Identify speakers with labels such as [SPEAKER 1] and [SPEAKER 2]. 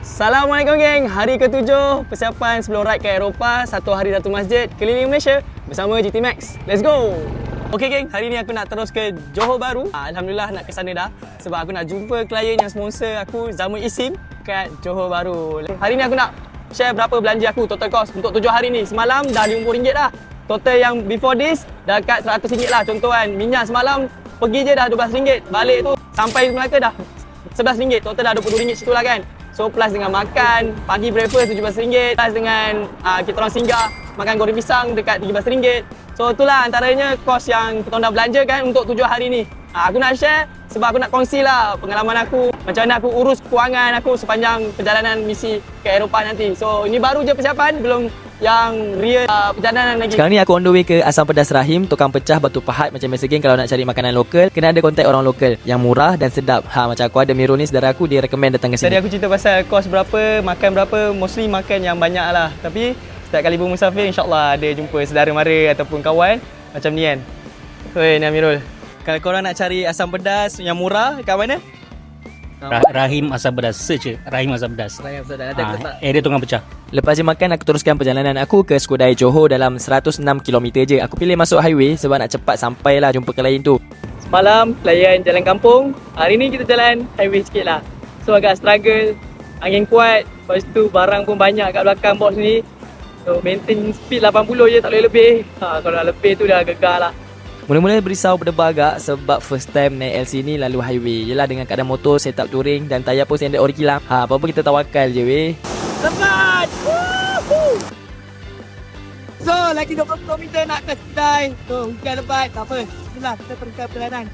[SPEAKER 1] Assalamualaikum geng. Hari ke-7 persiapan sebelum ride ke Eropah, satu hari satu masjid keliling Malaysia bersama GT Max. Let's go. Okey geng, hari ni aku nak terus ke Johor Bahru. Alhamdulillah nak ke sana dah sebab aku nak jumpa klien yang sponsor aku Zamul Isim kat Johor Bahru. Hari ni aku nak share berapa belanja aku total cost untuk 7 hari ni. Semalam dah RM50 dah. Total yang before this dah kat RM100 lah. Contoh kan, minyak semalam pergi je dah RM12, balik tu sampai Melaka dah RM11, total dah RM20 situ lah kan. So plus dengan makan, pagi breakfast RM17, plus dengan kita orang singgah makan goreng pisang dekat RM13. So itulah antaranya kos yang kita orang dah belanja kan untuk 7 hari ni. Aku nak share sebab aku nak kongsi lah pengalaman aku, macam mana aku urus kewangan aku sepanjang perjalanan misi ke Eropah nanti. So ini baru je persiapan, belum yang real perjalanan lagi.
[SPEAKER 2] Sekarang ni aku on the way ke Asam Pedas Rahim, tukang pecah batu pahat. Macam biasa geng, kalau nak cari makanan lokal kena ada kontak orang lokal yang murah dan sedap. Macam aku ada Mirul ni, saudara aku, dia recommend datang ke sini.
[SPEAKER 1] Tadi aku cerita pasal kos berapa, makan berapa, mostly makan yang banyak lah. Tapi setiap kali bermusafir insyaAllah ada jumpa saudara mara ataupun kawan macam ni kan. Oi, ni Amirul. Kalau korang nak cari asam pedas yang murah kat mana?
[SPEAKER 3] Rahim Asam Pedas. Search je Rahim Asam Pedas.
[SPEAKER 1] Rahim Asam Pedas. Ada letak.
[SPEAKER 3] Area Tungang Pecah.
[SPEAKER 2] Lepas je makan, aku teruskan perjalanan aku ke Skudai Johor dalam 106 km je. Aku pilih masuk highway sebab nak cepat sampailah jumpa klien tu.
[SPEAKER 1] Semalam klien jalan kampung, hari ni kita jalan highway sikit lah. So agak struggle, angin kuat, lepas tu barang pun banyak kat belakang box ni. So maintain speed 80 je, tak boleh lebih. Kalau dah lebih tu dah gegar lah.
[SPEAKER 2] Mula-mula berisau berdebah agak sebab first time naik LC ni lalu highway. Yelah dengan keadaan motor, setup touring dan tayar pun standard original. Apa-apa kita tawakal je weh.
[SPEAKER 1] Lepas! So lagi 20 km nak ke Skudai. So hujan lebat, tak apa. Itulah kita teruskan perjalanan.